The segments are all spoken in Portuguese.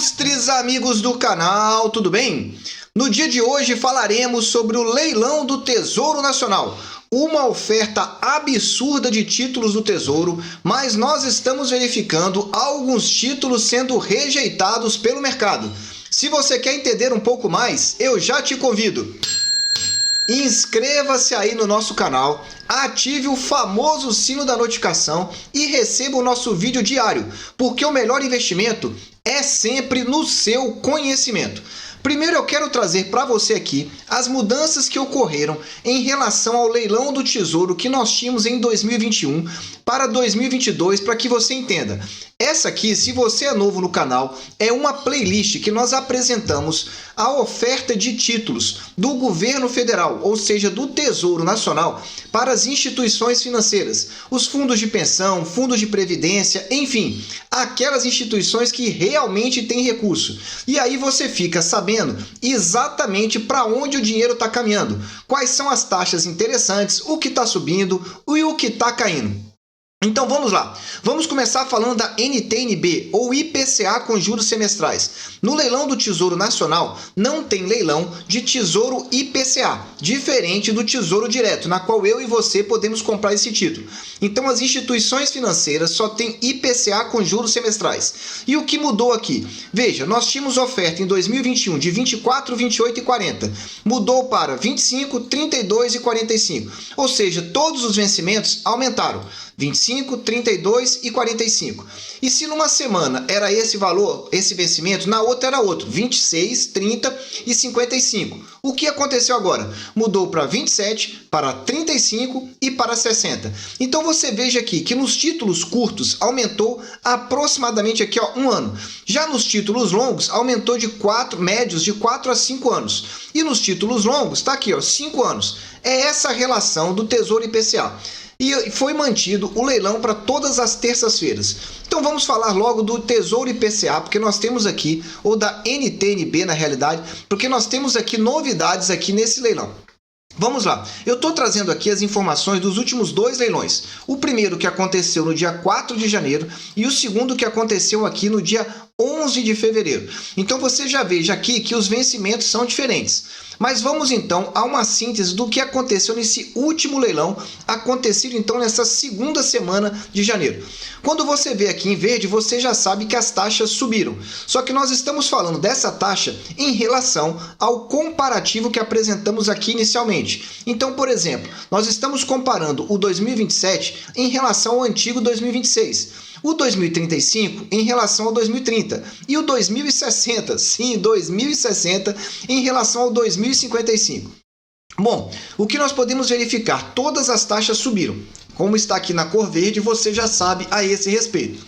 Ilustres amigos do canal, tudo bem? No dia de hoje falaremos sobre o leilão do Tesouro Nacional. Uma oferta absurda de títulos do Tesouro, mas nós estamos verificando alguns títulos sendo rejeitados pelo mercado. Se você quer entender um pouco mais, eu já te convido. Inscreva-se aí no nosso canal, ative o famoso sino da notificação e receba o nosso vídeo diário, porque o melhor investimento é sempre no seu conhecimento. Primeiro eu quero trazer para você aqui as mudanças que ocorreram em relação ao leilão do Tesouro que nós tínhamos em 2021 para 2022, para que você entenda. Essa aqui, se você é novo no canal, é uma playlist que nós apresentamos a oferta de títulos do governo federal, ou seja, do Tesouro Nacional, para as instituições financeiras, os fundos de pensão, fundos de previdência, enfim, aquelas instituições que realmente têm recurso. E aí você fica sabendo exatamente para onde o dinheiro está caminhando, quais são as taxas interessantes, o que está subindo e o que está caindo. Então vamos lá, vamos começar falando da NTN-B, ou IPCA com juros semestrais. No leilão do Tesouro Nacional, não tem leilão de Tesouro IPCA, diferente do Tesouro Direto, na qual eu e você podemos comprar esse título. Então as instituições financeiras só têm IPCA com juros semestrais. E o que mudou aqui? Veja, nós tínhamos oferta em 2021 de 24, 28 e 40. Mudou para 25, 32 e 45. Ou seja, todos os vencimentos aumentaram. 25, 32 e 45. E se numa semana era esse valor, esse vencimento, na outra era outro, 26, 30 e 55. O que aconteceu agora? Mudou para 27, para 35 e para 60. Então você veja aqui que nos títulos curtos aumentou aproximadamente aqui, ó, um ano. Já nos títulos longos aumentou de médios de 4 a 5 anos. E nos títulos longos está aqui, ó, 5 anos. É essa a relação do Tesouro IPCA. E foi mantido o leilão para todas as terças-feiras. Então vamos falar logo do Tesouro IPCA, porque nós temos aqui, ou da NTN-B na realidade, porque nós temos aqui novidades aqui nesse leilão. Vamos lá, eu estou trazendo aqui as informações dos últimos dois leilões. O primeiro que aconteceu no dia 4 de janeiro e o segundo que aconteceu aqui no dia 11 de fevereiro. Então você já veja aqui que os vencimentos são diferentes. Mas vamos então a uma síntese do que aconteceu nesse último leilão, acontecido então nessa segunda semana de janeiro. Quando você vê aqui em verde, você já sabe que as taxas subiram. Só que nós estamos falando dessa taxa em relação ao comparativo que apresentamos aqui inicialmente. Então, por exemplo, nós estamos comparando o 2027 em relação ao antigo 2026. O 2035 em relação ao 2030 e o 2060, sim, 2060 em relação ao 2055. Bom, o que nós podemos verificar? Todas as taxas subiram. Como está aqui na cor verde, você já sabe a esse respeito.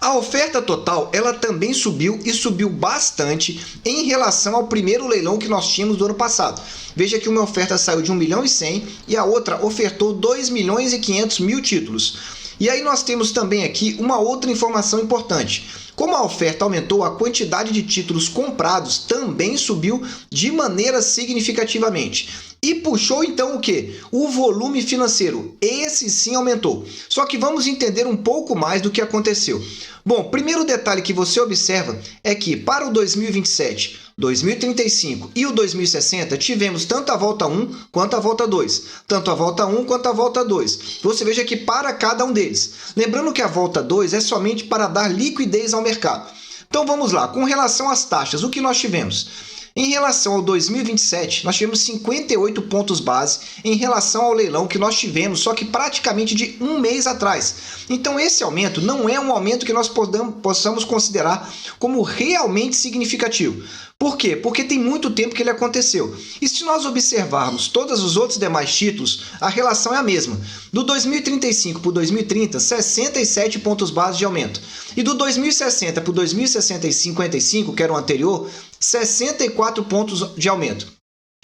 A oferta total, ela também subiu e subiu bastante em relação ao primeiro leilão que nós tínhamos do ano passado. Veja que uma oferta saiu de 1 milhão e 100 e a outra ofertou 2 milhões e 500 mil títulos. E aí nós temos também aqui uma outra informação importante. Como a oferta aumentou, a quantidade de títulos comprados também subiu de maneira significativamente. E puxou então o quê? O volume financeiro. Esse sim aumentou. Só que vamos entender um pouco mais do que aconteceu. Bom, primeiro detalhe que você observa é que para o 2027, 2035 e o 2060 tivemos tanto a volta 1 quanto a volta 2. Tanto a volta 1 quanto a volta 2. Você veja que para cada um deles. Lembrando que a volta 2 é somente para dar liquidez ao mercado. Então vamos lá, com relação às taxas, o que nós tivemos? Em relação ao 2027, nós tivemos 58 pontos base em relação ao leilão que nós tivemos, só que praticamente de um mês atrás. Então esse aumento não é um aumento que nós possamos considerar como realmente significativo. Por quê? Porque tem muito tempo que ele aconteceu. E se nós observarmos todos os outros demais títulos, a relação é a mesma. Do 2035 para o 2030, 67 pontos base de aumento. E do 2060 para o 2060 e 55, que era o anterior, 64 pontos de aumento.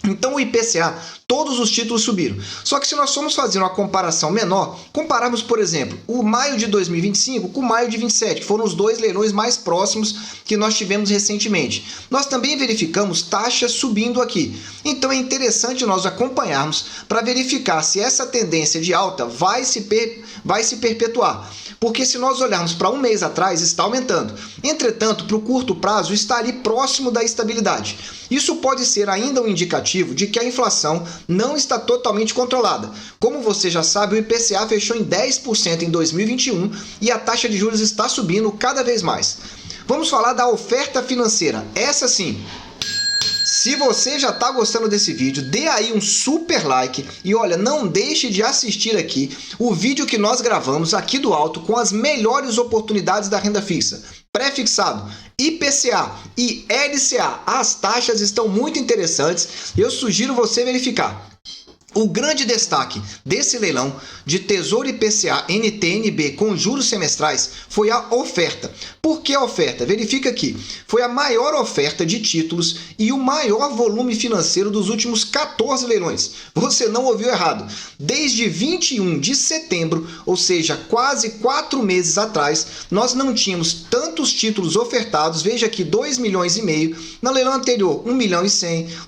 Então o IPCA, todos os títulos subiram. Só que se nós formos fazer uma comparação menor, compararmos, por exemplo, o maio de 2025 com o maio de 27, que foram os dois leilões mais próximos que nós tivemos recentemente, nós também verificamos taxas subindo aqui. Então é interessante nós acompanharmos para verificar se essa tendência de alta vai se perpetuar. Porque se nós olharmos para um mês atrás, está aumentando. Entretanto, para o curto prazo, está ali próximo da estabilidade. Isso pode ser ainda um indicativo de que a inflação não está totalmente controlada. Como você já sabe, o IPCA fechou em 10% em 2021 e a taxa de juros está subindo cada vez mais. Vamos falar da oferta financeira. Essa sim. Se você já está gostando desse vídeo, dê aí um super like e olha, não deixe de assistir aqui o vídeo que nós gravamos aqui do alto com as melhores oportunidades da renda fixa. Pré-fixado, IPCA e LCA, as taxas estão muito interessantes, eu sugiro você verificar. O grande destaque desse leilão de Tesouro IPCA NTNB com juros semestrais foi a oferta. Por que a oferta? Verifica aqui. Foi a maior oferta de títulos e o maior volume financeiro dos últimos 14 leilões. Você não ouviu errado. Desde 21 de setembro, ou seja, quase 4 meses atrás, nós não tínhamos tantos títulos ofertados. Veja aqui, 2,5 milhões. No leilão anterior, 1,1 milhão.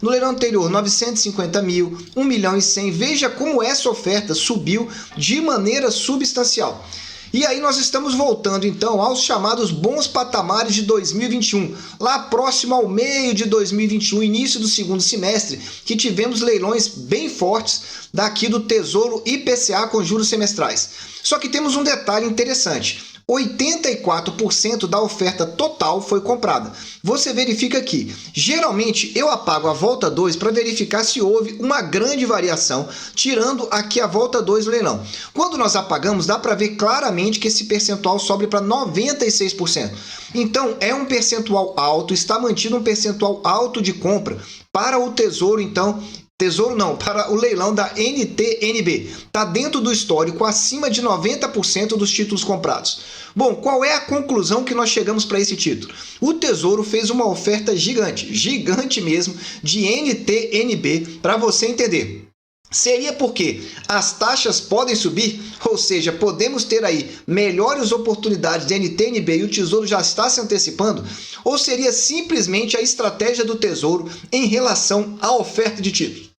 No leilão anterior, 950 mil, 1,1 milhão. Veja como essa oferta subiu de maneira substancial. E aí nós estamos voltando então aos chamados bons patamares de 2021, lá próximo ao meio de 2021, início do segundo semestre, que tivemos leilões bem fortes daqui do Tesouro IPCA com juros semestrais. Só que temos um detalhe interessante. 84% da oferta total foi comprada. Você verifica aqui. Geralmente eu apago a volta 2 para verificar se houve uma grande variação, tirando aqui a volta 2 do leilão. Quando nós apagamos, dá para ver claramente que esse percentual sobe para 96%. Então é um percentual alto, está mantido um percentual alto de compra para o Tesouro, então. Tesouro não, para o leilão da NTNB. Está dentro do histórico, acima de 90% dos títulos comprados. Bom, qual é a conclusão que nós chegamos para esse título? O Tesouro fez uma oferta gigante mesmo, de NTNB, para você entender. Seria porque as taxas podem subir, ou seja, podemos ter aí melhores oportunidades de NTNB e o Tesouro já está se antecipando, ou seria simplesmente a estratégia do Tesouro em relação à oferta de títulos?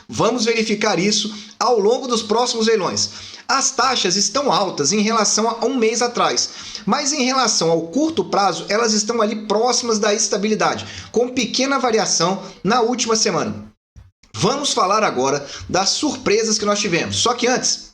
Vamos verificar isso ao longo dos próximos leilões. As taxas estão altas em relação a um mês atrás, mas em relação ao curto prazo, elas estão ali próximas da estabilidade, com pequena variação na última semana. Vamos falar agora das surpresas que nós tivemos. Só que antes,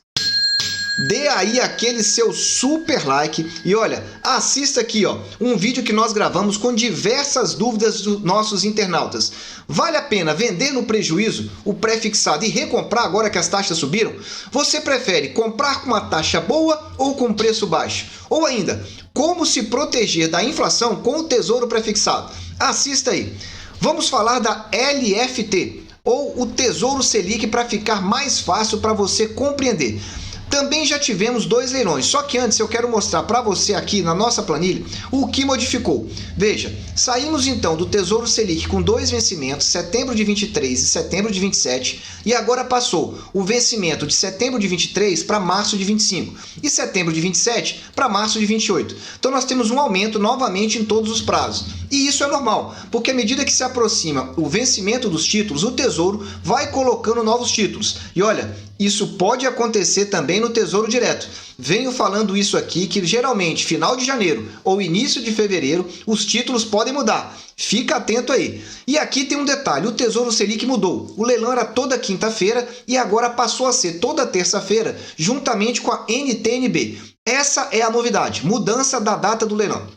dê aí aquele seu super like e olha, assista aqui um vídeo que nós gravamos com diversas dúvidas dos nossos internautas. Vale a pena vender no prejuízo o pré-fixado e recomprar agora que as taxas subiram? Você prefere comprar com uma taxa boa ou com preço baixo? Ou ainda, como se proteger da inflação com o Tesouro pré-fixado? Assista aí. Vamos falar da LFT, ou o Tesouro Selic, para ficar mais fácil para você compreender. Também já tivemos 2 leilões, só que antes eu quero mostrar para você aqui na nossa planilha o que modificou. Veja, saímos então do Tesouro Selic com 2 vencimentos, setembro de 23 e setembro de 27, e agora passou o vencimento de setembro de 23 para março de 25 e setembro de 27 para março de 28. Então nós temos um aumento novamente em todos os prazos. E isso é normal, porque à medida que se aproxima o vencimento dos títulos, o Tesouro vai colocando novos títulos. E olha, isso pode acontecer também no Tesouro Direto. Venho falando isso aqui, que geralmente final de janeiro ou início de fevereiro os títulos podem mudar. Fica atento aí. E aqui tem um detalhe, o Tesouro Selic mudou. O leilão era toda quinta-feira e agora passou a ser toda terça-feira, juntamente com a NTNB. Essa é a novidade, mudança da data do leilão.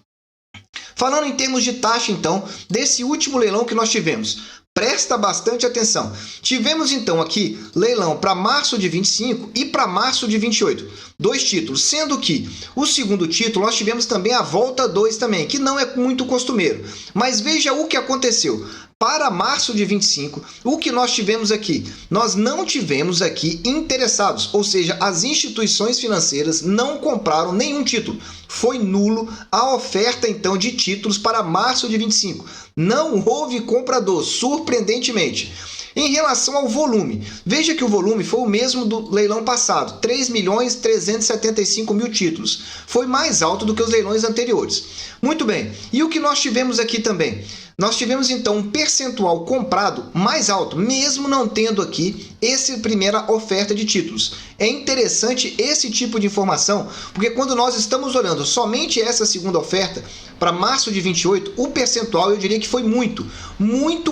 Falando em termos de taxa, então, desse último leilão que nós tivemos, presta bastante atenção. Tivemos, então, aqui leilão para março de 25 e para março de 28. 2 títulos, sendo que o segundo título nós tivemos também a volta 2 também, que não é muito costumeiro. Mas veja o que aconteceu. Para março de 25, o que nós tivemos aqui? Nós não tivemos aqui interessados, ou seja, as instituições financeiras não compraram nenhum título. Foi nulo a oferta, então, de títulos para março de 25. Não houve comprador, surpreendentemente. Em relação ao volume, veja que o volume foi o mesmo do leilão passado, 3.375.000 títulos. Foi mais alto do que os leilões anteriores. Muito bem, e o que nós tivemos aqui também? Nós tivemos então um percentual comprado mais alto, mesmo não tendo aqui essa primeira oferta de títulos. É interessante esse tipo de informação, porque quando nós estamos olhando somente essa segunda oferta, para março de 28, o percentual eu diria que foi muito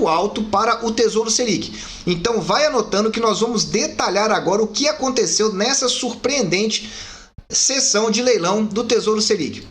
alto para o Tesouro Selic. Então vai anotando que nós vamos detalhar agora o que aconteceu nessa surpreendente sessão de leilão do Tesouro Selic.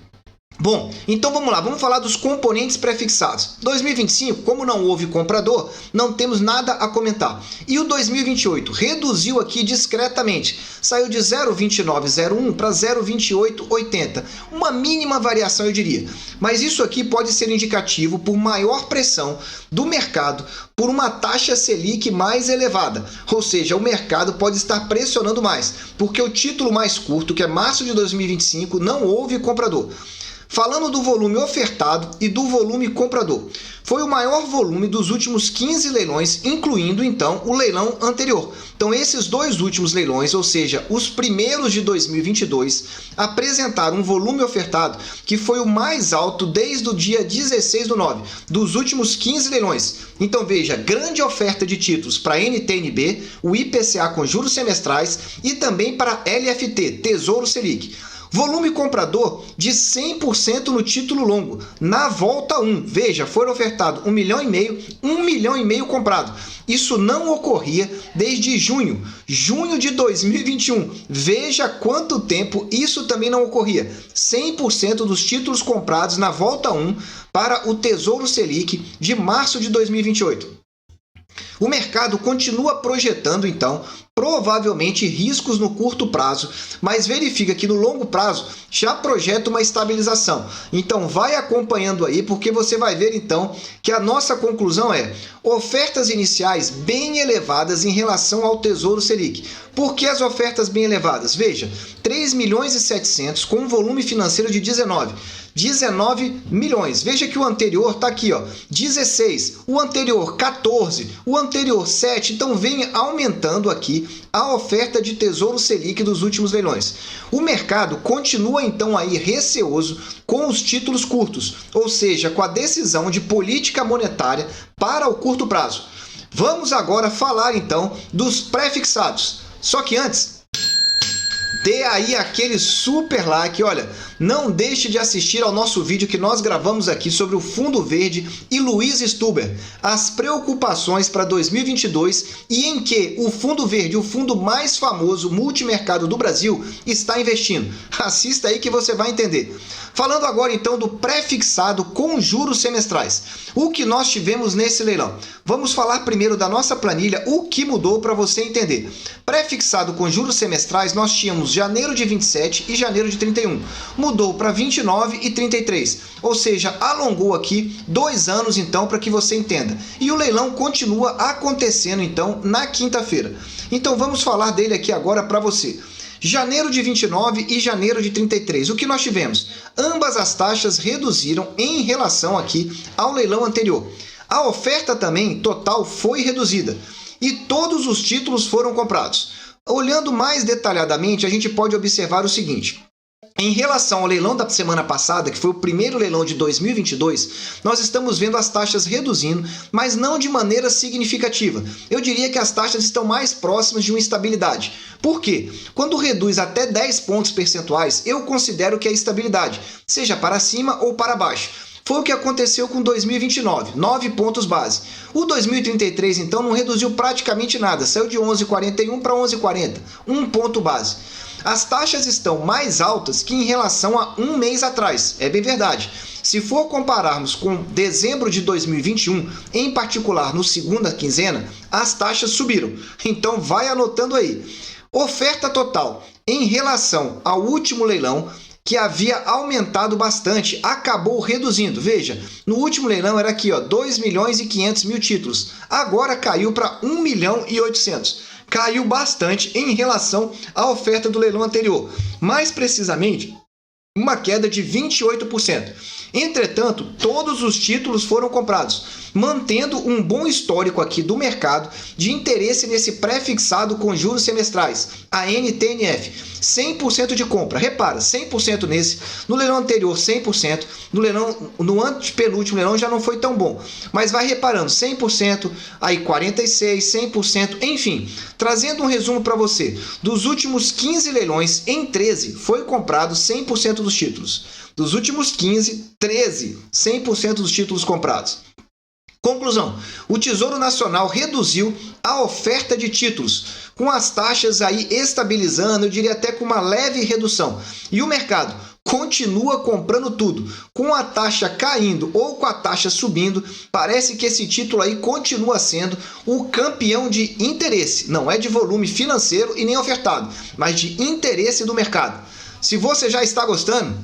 Bom, então vamos lá, vamos falar dos componentes prefixados. 2025, como não houve comprador, não temos nada a comentar. E o 2028 reduziu aqui discretamente, saiu de 0,2901 para 0,2880, uma mínima variação eu diria. Mas isso aqui pode ser indicativo por maior pressão do mercado por uma taxa Selic mais elevada, ou seja, o mercado pode estar pressionando mais, porque o título mais curto, que é março de 2025, não houve comprador. Falando do volume ofertado e do volume comprador, foi o maior volume dos últimos 15 leilões, incluindo então o leilão anterior. Então esses dois últimos leilões, ou seja, os primeiros de 2022, apresentaram um volume ofertado que foi o mais alto desde o dia 16/9, dos últimos 15 leilões. Então veja, grande oferta de títulos para NTN-B, o IPCA com juros semestrais e também para LFT, Tesouro Selic. Volume comprador de 100% no título longo, na volta 1. Veja, foram ofertados 1,5 milhão, 1,5 milhão comprado. Isso não ocorria desde junho de 2021. Veja quanto tempo isso também não ocorria. 100% dos títulos comprados na volta 1 para o Tesouro Selic de março de 2028. O mercado continua projetando, então, provavelmente riscos no curto prazo, mas verifica que no longo prazo já projeta uma estabilização. Então vai acompanhando aí, porque você vai ver então que a nossa conclusão é ofertas iniciais bem elevadas em relação ao Tesouro Selic. Por que as ofertas bem elevadas? Veja, 3 milhões e 700 com um volume financeiro de 19 milhões. Veja que o anterior está aqui, ó, 16, o anterior 14, o anterior 7, então vem aumentando aqui a oferta de Tesouro Selic dos últimos leilões. O mercado continua então aí receoso com os títulos curtos, ou seja, com a decisão de política monetária para o curto prazo. Vamos agora falar então dos pré-fixados. Só que antes, dê aí aquele super like, olha, não deixe de assistir ao nosso vídeo que nós gravamos aqui sobre o Fundo Verde e Luiz Stuber, as preocupações para 2022 e em que o Fundo Verde, o fundo mais famoso multimercado do Brasil, está investindo. Assista aí que você vai entender. Falando agora então do pré-fixado com juros semestrais. O que nós tivemos nesse leilão? Vamos falar primeiro da nossa planilha, o que mudou para você entender. Pré-fixado com juros semestrais nós tínhamos janeiro de 27 e janeiro de 31. Mudou para 29 e 33, ou seja, alongou aqui 2 anos então para que você entenda. E o leilão continua acontecendo então na quinta-feira. Então vamos falar dele aqui agora para você. Janeiro de 29 e janeiro de 33. O que nós tivemos? Ambas as taxas reduziram em relação aqui ao leilão anterior. A oferta também total foi reduzida e todos os títulos foram comprados. Olhando mais detalhadamente, a gente pode observar o seguinte. Em relação ao leilão da semana passada, que foi o primeiro leilão de 2022, nós estamos vendo as taxas reduzindo, mas não de maneira significativa. Eu diria que as taxas estão mais próximas de uma estabilidade. Por quê? Quando reduz até 10 pontos percentuais, eu considero que é estabilidade, seja para cima ou para baixo. Foi o que aconteceu com 2029, 9 pontos base. O 2033, então, não reduziu praticamente nada, saiu de 11,41 para 11,40, 1 ponto base. As taxas estão mais altas que em relação a um mês atrás, é bem verdade. Se for compararmos com dezembro de 2021, em particular no segunda quinzena, as taxas subiram. Então vai anotando aí. Oferta total em relação ao último leilão, que havia aumentado bastante, acabou reduzindo. Veja, no último leilão era aqui, ó, 2 milhões e 500 mil títulos. Agora caiu para 1 milhão e 800. Caiu bastante em relação à oferta do leilão anterior. Mais precisamente, uma queda de 28%. Entretanto, todos os títulos foram comprados. mantendo um bom histórico aqui do mercado de interesse nesse pré-fixado com juros semestrais, a NTNF. 100% de compra, repara, 100% nesse, no leilão anterior 100%, no antepenúltimo leilão já não foi tão bom, mas vai reparando, 100%, aí 46%, 100%, enfim, trazendo um resumo para você, dos últimos 15 leilões, em 13 foi comprado 100% dos títulos, dos últimos 15, 13, 100% dos títulos comprados. Conclusão, o Tesouro Nacional reduziu a oferta de títulos, com as taxas aí estabilizando, eu diria até com uma leve redução. E o mercado continua comprando tudo, com a taxa caindo ou com a taxa subindo, parece que esse título aí continua sendo o campeão de interesse, não é de volume financeiro e nem ofertado, mas de interesse do mercado. Se você já está gostando,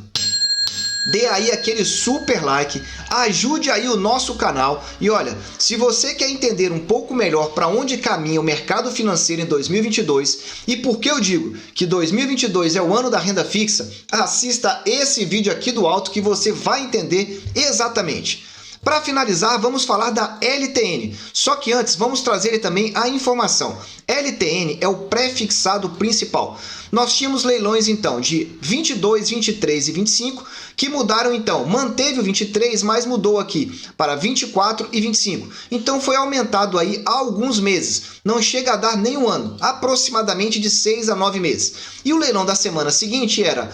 dê aí aquele super like, ajude aí o nosso canal e olha, se você quer entender um pouco melhor para onde caminha o mercado financeiro em 2022 e por que eu digo que 2022 é o ano da renda fixa, assista esse vídeo aqui do alto que você vai entender exatamente. Para finalizar, vamos falar da LTN, só que antes vamos trazer também a informação. LTN é o pré-fixado principal. Nós tínhamos leilões então de 22, 23 e 25, que mudaram então, manteve o 23, mas mudou aqui para 24 e 25. Então foi aumentado aí há alguns meses, não chega a dar nem um ano, aproximadamente de 6 a 9 meses. E o leilão da semana seguinte era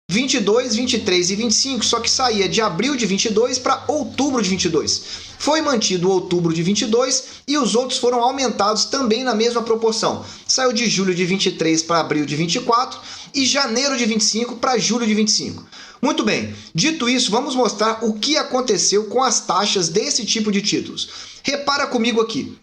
22, 23 e 25, só que saía de abril de 22 para outubro de 22. Foi mantido outubro de 22 e os outros foram aumentados também na mesma proporção. Saiu de julho de 23 para abril de 24 e janeiro de 25 para julho de 25. Muito bem, dito isso, vamos mostrar o que aconteceu com as taxas desse tipo de títulos. Repara comigo aqui.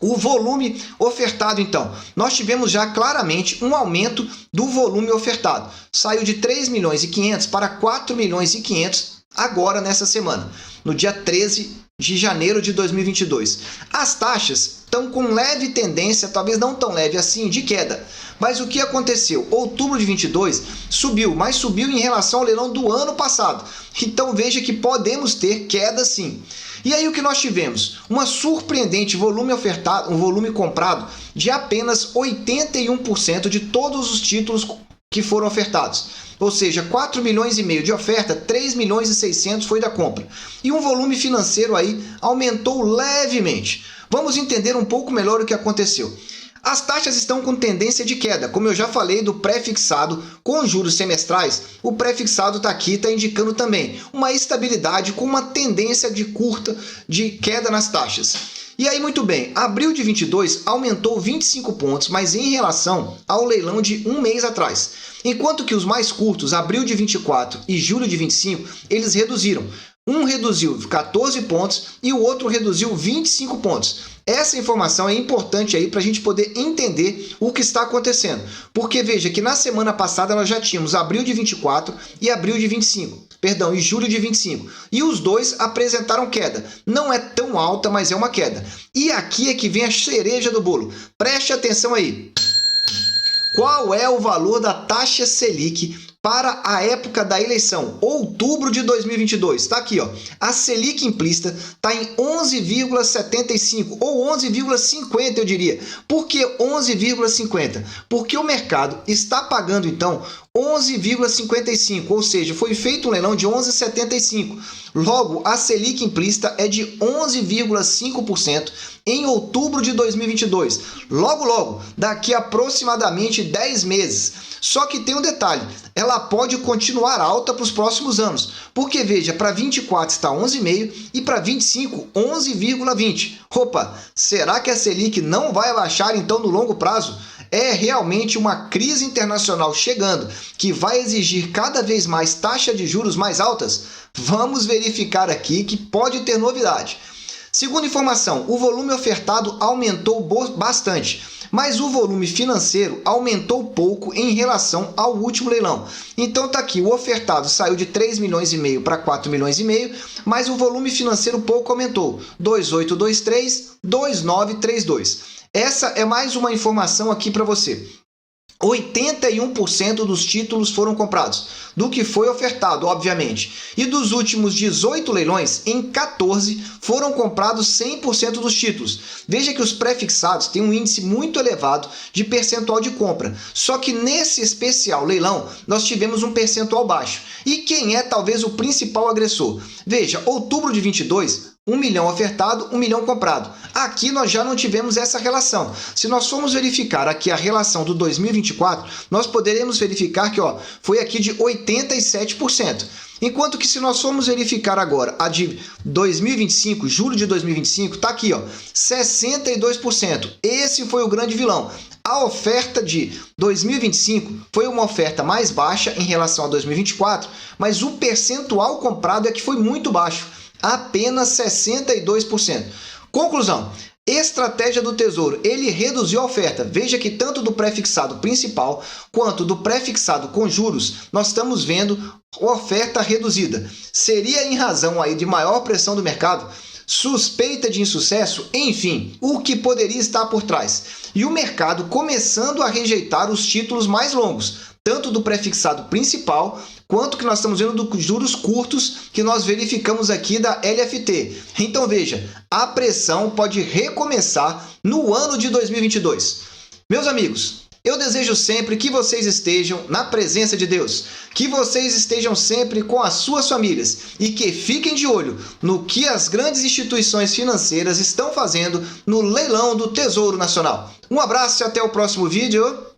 O volume ofertado, então, nós tivemos já claramente um aumento do volume ofertado. Saiu de 3 milhões e 500 para 4 milhões e 500 agora nessa semana, no dia 13 de janeiro de 2022. As taxas estão com leve tendência, talvez não tão leve assim, de queda. Mas o que aconteceu? Outubro de 22 subiu, mas subiu em relação ao leilão do ano passado. Então veja que podemos ter queda sim. E aí o que nós tivemos? Uma surpreendente volume ofertado, um volume comprado de apenas 81% de todos os títulos que foram ofertados. Ou seja, 4 milhões e meio de oferta, 3 milhões e 600 foi da compra. E um volume financeiro aí aumentou levemente. Vamos entender um pouco melhor o que aconteceu. As taxas estão com tendência de queda, como eu já falei do pré-fixado com juros semestrais, o pré-fixado está aqui, está indicando também uma estabilidade com uma tendência de curta de queda nas taxas. E aí, muito bem, abril de 22 aumentou 25 pontos, mas em relação ao leilão de um mês atrás. Enquanto que os mais curtos, abril de 24 e julho de 25, eles reduziram. Um reduziu 14 pontos e o outro reduziu 25 pontos. Essa informação é importante aí para a gente poder entender o que está acontecendo. Porque veja que na semana passada nós já tínhamos abril de 24 e abril de 25. Perdão, e julho de 25. E os dois apresentaram queda. Não é tão alta, mas é uma queda. E aqui é que vem a cereja do bolo. Preste atenção aí. Qual é o valor da taxa Selic para a época da eleição, outubro de 2022? Está aqui, ó. A Selic implícita está em 11,75 ou 11,50, eu diria. Por que 11,50? Porque o mercado está pagando, então, 11,55, ou seja, foi feito um leilão de 11,75. Logo, a Selic implícita é de 11,5% em outubro de 2022. Logo, daqui a aproximadamente 10 meses. Só que tem um detalhe, ela pode continuar alta para os próximos anos, porque veja, para 24 está 11,5 e para 25, 11,20. Opa, será que a Selic não vai abaixar então no longo prazo? É realmente uma crise internacional chegando que vai exigir cada vez mais taxa de juros mais altas? Vamos verificar aqui que pode ter novidade. Segunda informação, o volume ofertado aumentou bastante, mas o volume financeiro aumentou pouco em relação ao último leilão. Então tá aqui, o ofertado saiu de 3 milhões e meio para 4 milhões e meio, mas o volume financeiro pouco aumentou, 2823, 2932. Essa é mais uma informação aqui para você. 81% dos títulos foram comprados, do que foi ofertado, obviamente. E dos últimos 18 leilões, em 14 foram comprados 100% dos títulos. Veja que os pré-fixados têm um índice muito elevado de percentual de compra. Só que nesse especial leilão, nós tivemos um percentual baixo. E quem é talvez o principal agressor? Veja, outubro de 22, 1 milhão ofertado, 1 milhão comprado. Aqui nós já não tivemos essa relação. Se nós formos verificar aqui a relação do 2024, nós poderemos verificar que foi aqui de 87%. Enquanto que se nós formos verificar agora a de 2025, julho de 2025, está aqui, 62%. Esse foi o grande vilão. A oferta de 2025 foi uma oferta mais baixa em relação a 2024, mas o percentual comprado é que foi muito baixo. Apenas 62%. Conclusão. Estratégia do Tesouro, ele reduziu a oferta. Veja que tanto do pré-fixado principal quanto do pré-fixado com juros, nós estamos vendo oferta reduzida. Seria em razão aí de maior pressão do mercado? Suspeita de insucesso? Enfim, o que poderia estar por trás? E o mercado começando a rejeitar os títulos mais longos, tanto do pré-fixado principal, quanto que nós estamos vendo dos juros curtos que nós verificamos aqui da LFT. Então veja, a pressão pode recomeçar no ano de 2022. Meus amigos, eu desejo sempre que vocês estejam na presença de Deus, que vocês estejam sempre com as suas famílias e que fiquem de olho no que as grandes instituições financeiras estão fazendo no leilão do Tesouro Nacional. Um abraço e até o próximo vídeo.